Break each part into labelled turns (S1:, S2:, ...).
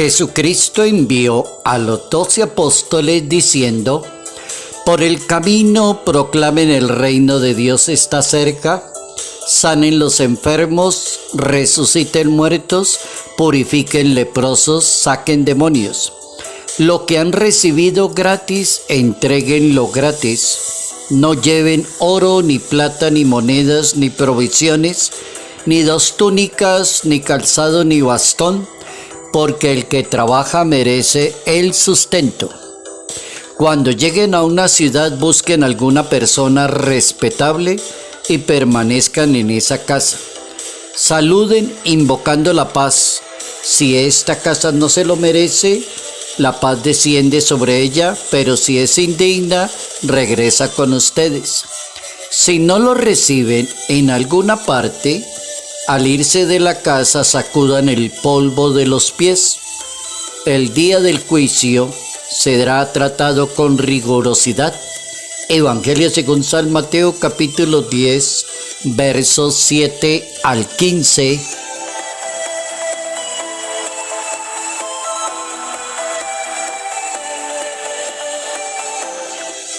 S1: Jesucristo envió a los 12 apóstoles diciendo: por el camino proclamen el reino de Dios está cerca, sanen los enfermos, resuciten muertos, purifiquen leprosos, saquen demonios. Lo que han recibido gratis, entréguenlo gratis. No lleven oro, ni plata, ni monedas, ni provisiones, ni 2 túnicas, ni calzado, ni bastón, porque el que trabaja merece el sustento. Cuando lleguen a una ciudad, busquen alguna persona respetable y permanezcan en esa casa. Saluden invocando la paz. Si esta casa no se lo merece, la paz desciende sobre ella, pero si es indigna, regresa con ustedes. Si no lo reciben en alguna parte, al irse de la casa sacudan el polvo de los pies. El día del juicio será tratado con rigurosidad. Evangelio según San Mateo capítulo 10, versos 7 al 15.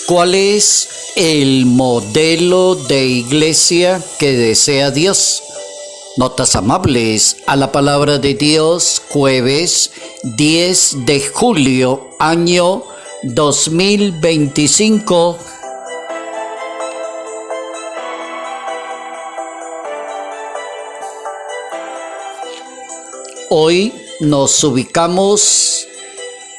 S1: ¿Cuál es el modelo de iglesia que desea Dios? Notas amables a la palabra de Dios, jueves 10 de julio, año 2025. Hoy nos ubicamos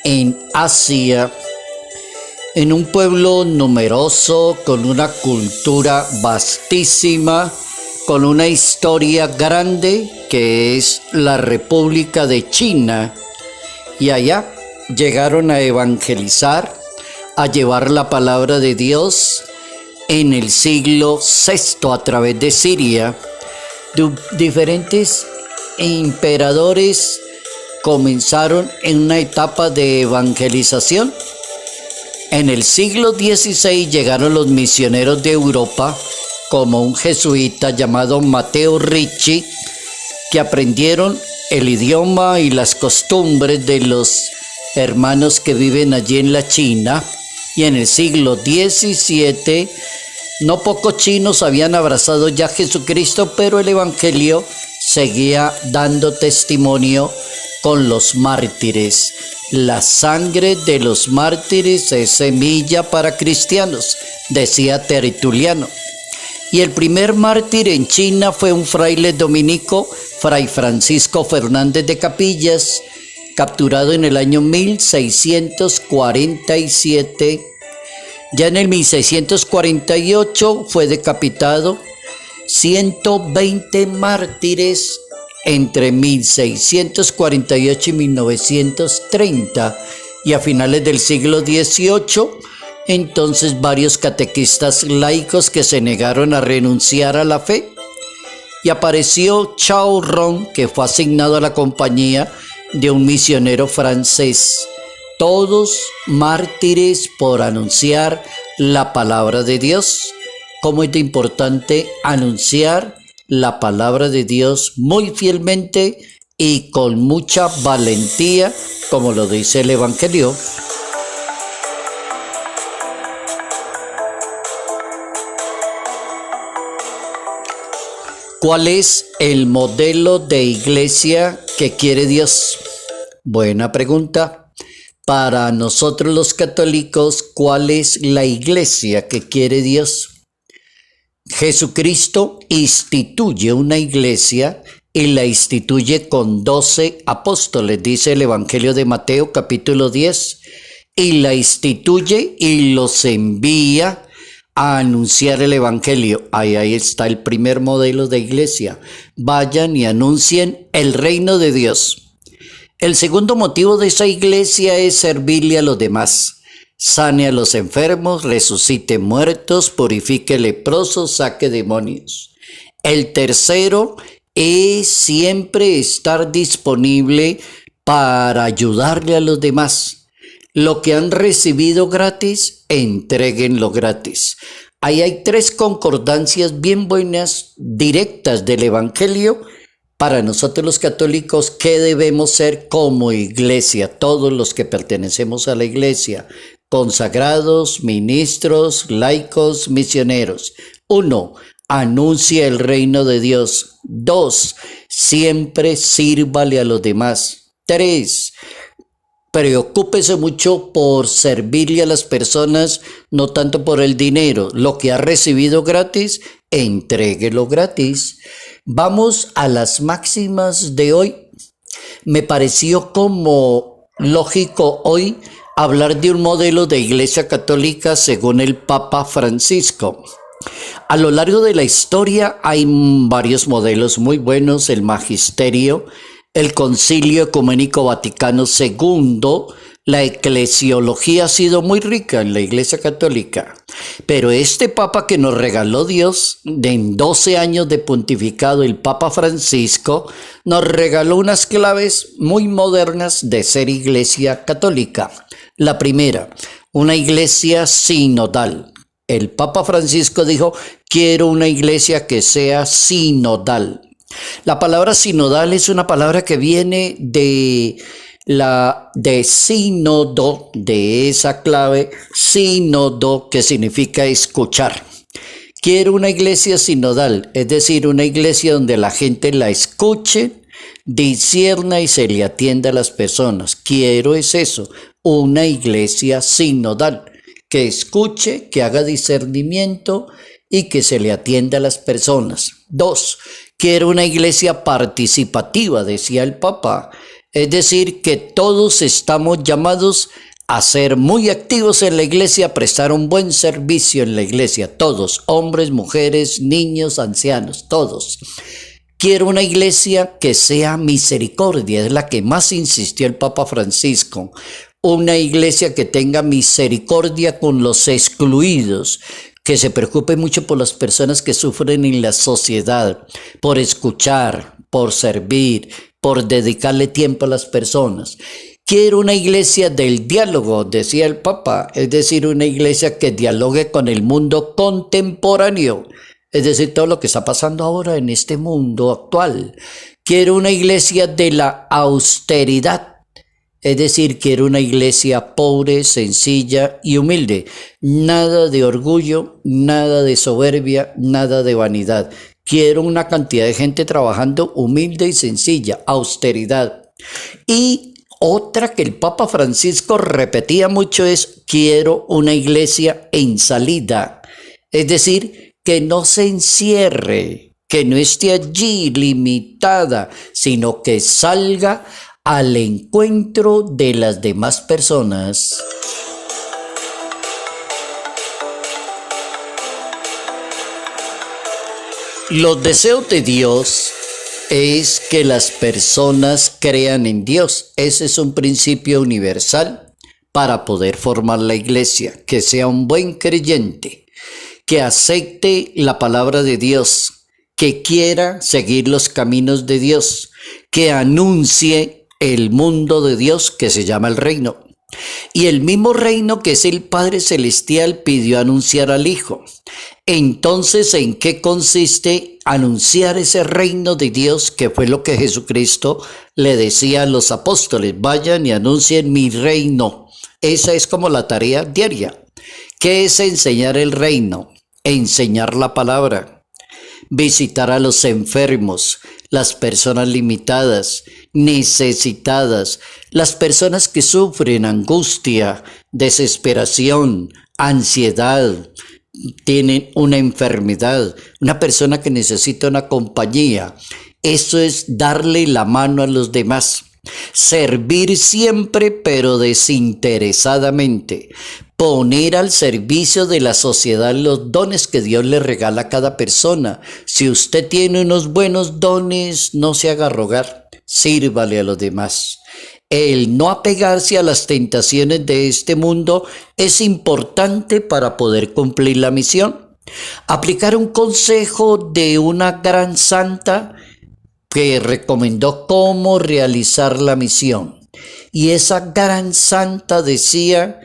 S1: en Asia, en un pueblo numeroso, con una cultura vastísima, con una historia grande que es la República de China. Y allá llegaron a evangelizar, a llevar la palabra de Dios en el siglo VI a través de Siria. Diferentes emperadores comenzaron en una etapa de evangelización. En el siglo XVI llegaron los misioneros de Europa, como un jesuita llamado Matteo Ricci, que aprendieron el idioma y las costumbres de los hermanos que viven allí en la China. Y en el siglo XVII, no pocos chinos habían abrazado ya a Jesucristo, pero el Evangelio seguía dando testimonio con los mártires. La sangre de los mártires es semilla para cristianos, decía Tertuliano. Y el primer mártir en China fue un fraile dominico, Fray Francisco Fernández de Capillas, capturado en el año 1647. Ya en el 1648 fue decapitado. 120 mártires entre 1648 y 1930. Y a finales del siglo XVIII, entonces varios catequistas laicos que se negaron a renunciar a la fe. Y apareció Chao Rong, que fue asignado a la compañía de un misionero francés. Todos mártires por anunciar la palabra de Dios. Cómo es de importante anunciar la palabra de Dios muy fielmente y con mucha valentía, como lo dice el Evangelio. ¿Cuál es el modelo de iglesia que quiere Dios? Buena pregunta. Para nosotros los católicos, ¿cuál es la iglesia que quiere Dios? Jesucristo instituye una iglesia y la instituye con 12 apóstoles, dice el Evangelio de Mateo capítulo 10, y la instituye y los envía a anunciar el Evangelio. Ahí está el primer modelo de iglesia. Vayan y anuncien el reino de Dios. El segundo motivo de esa iglesia es servirle a los demás. Sane a los enfermos, resucite muertos, purifique leprosos, saque demonios. El tercero es siempre estar disponible para ayudarle a los demás. Lo que han recibido gratis, entréguenlo gratis. Ahí hay 3 concordancias bien buenas, directas del Evangelio, Para nosotros los católicos, ¿qué debemos ser como iglesia? Todos los que pertenecemos a la iglesia, consagrados, ministros, laicos, misioneros. 1. Anuncia el reino de Dios. 2. Siempre sírvale a los demás. 3. Preocúpese mucho por servirle a las personas, no tanto por el dinero. Lo que ha recibido gratis, entréguelo gratis. Vamos a las máximas de hoy. Me pareció como lógico hoy hablar de un modelo de iglesia católica según el Papa Francisco. A lo largo de la historia hay varios modelos muy buenos: el magisterio, el Concilio Ecuménico Vaticano II, la eclesiología ha sido muy rica en la Iglesia Católica. Pero este Papa que nos regaló Dios, en 12 años de pontificado, el Papa Francisco, nos regaló unas claves muy modernas de ser Iglesia Católica. La primera, una iglesia sinodal. El Papa Francisco dijo: quiero una iglesia que sea sinodal. La palabra sinodal es una palabra que viene de sínodo, de esa clave sínodo, que significa escuchar. Quiero una iglesia sinodal, es decir, una iglesia donde la gente la escuche, discierna y se le atienda a las personas. Quiero es eso, una iglesia sinodal, que escuche, que haga discernimiento y que se le atienda a las personas. 2. Quiero una iglesia participativa, decía el Papa. Es decir, que todos estamos llamados a ser muy activos en la iglesia, a prestar un buen servicio en la iglesia. Todos, hombres, mujeres, niños, ancianos, todos. Quiero una iglesia que sea misericordia, es la que más insistió el Papa Francisco. Una iglesia que tenga misericordia con los excluidos, que se preocupe mucho por las personas que sufren en la sociedad, por escuchar, por servir, por dedicarle tiempo a las personas. Quiero una iglesia del diálogo, decía el Papa, es decir, una iglesia que dialogue con el mundo contemporáneo, es decir, todo lo que está pasando ahora en este mundo actual. Quiero una iglesia de la austeridad. Es decir, quiero una iglesia pobre, sencilla y humilde. Nada de orgullo, nada de soberbia, nada de vanidad. Quiero una cantidad de gente trabajando humilde y sencilla, austeridad. Y otra que el Papa Francisco repetía mucho es: quiero una iglesia en salida. Es decir, que no se encierre, que no esté allí limitada, sino que salga al encuentro de las demás personas. Los deseos de Dios es que las personas crean en Dios. Ese es un principio universal para poder formar la iglesia, que sea un buen creyente, que acepte la palabra de Dios, que quiera seguir los caminos de Dios, que anuncie el mundo de Dios que se llama el reino. Y el mismo reino que es el Padre Celestial pidió anunciar al Hijo. Entonces, ¿en qué consiste anunciar ese reino de Dios? Que fue lo que Jesucristo le decía a los apóstoles: vayan y anuncien mi reino. Esa es como la tarea diaria. ¿Qué es enseñar el reino? Enseñar la palabra, visitar a los enfermos, las personas limitadas, necesitadas, las personas que sufren angustia, desesperación, ansiedad, tienen una enfermedad, una persona que necesita una compañía. Eso es darle la mano a los demás. Servir siempre, pero desinteresadamente. Poner al servicio de la sociedad los dones que Dios le regala a cada persona. Si usted tiene unos buenos dones, no se haga rogar, sírvale a los demás. El no apegarse a las tentaciones de este mundo es importante para poder cumplir la misión. Aplicar un consejo de una gran santa que recomendó cómo realizar la misión. Y esa gran santa decía: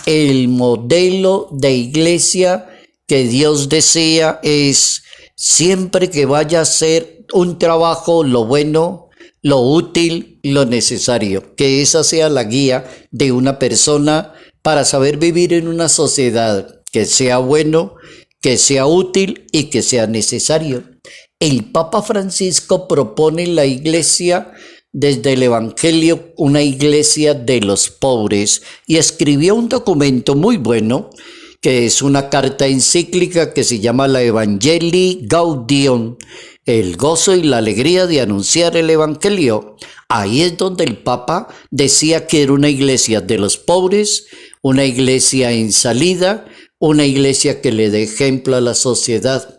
S1: el modelo de iglesia que Dios desea es siempre que vaya a hacer un trabajo, lo bueno, lo útil, lo necesario, que esa sea la guía de una persona para saber vivir en una sociedad que sea bueno, que sea útil y que sea necesario. El Papa Francisco propone en la Iglesia desde el Evangelio una iglesia de los pobres y escribió un documento muy bueno que es una carta encíclica que se llama la Evangelii Gaudium, el gozo y la alegría de anunciar el Evangelio. Ahí es donde el Papa decía que era una iglesia de los pobres, una iglesia en salida, una iglesia que le dé ejemplo a la sociedad.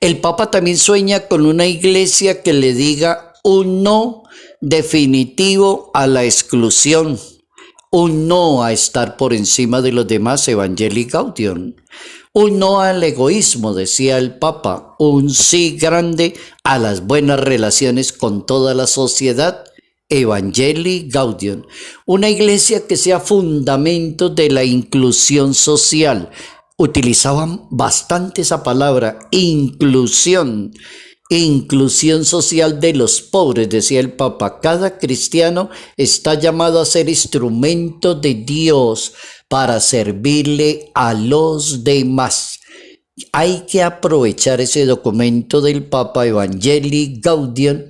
S1: El Papa también sueña con una iglesia que le diga un no definitivo a la exclusión, un no a estar por encima de los demás, Evangelii Gaudium, un no al egoísmo, decía el Papa, un sí grande a las buenas relaciones con toda la sociedad, Evangelii Gaudium, una iglesia que sea fundamento de la inclusión social. Utilizaban bastante esa palabra, inclusión social de los pobres, decía el Papa. Cada cristiano está llamado a ser instrumento de Dios para servirle a los demás. Hay que aprovechar ese documento del Papa, Evangelii Gaudium,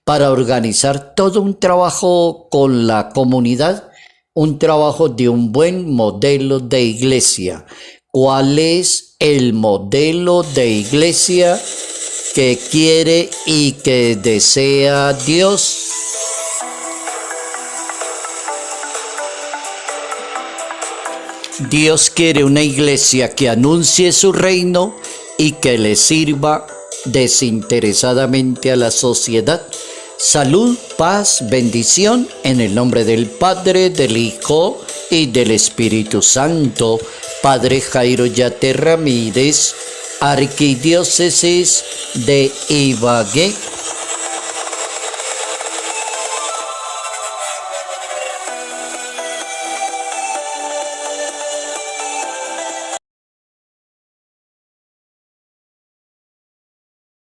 S1: para organizar todo un trabajo con la comunidad, un trabajo de un buen modelo de iglesia. ¿Cuál es el modelo de iglesia que quiere y que desea Dios? Dios quiere una iglesia que anuncie su reino y que le sirva desinteresadamente a la sociedad. Salud, paz, bendición en el nombre del Padre, del Hijo y del Espíritu Santo. Padre Jairo Yate Ramírez, Arquidiócesis de Ibagué.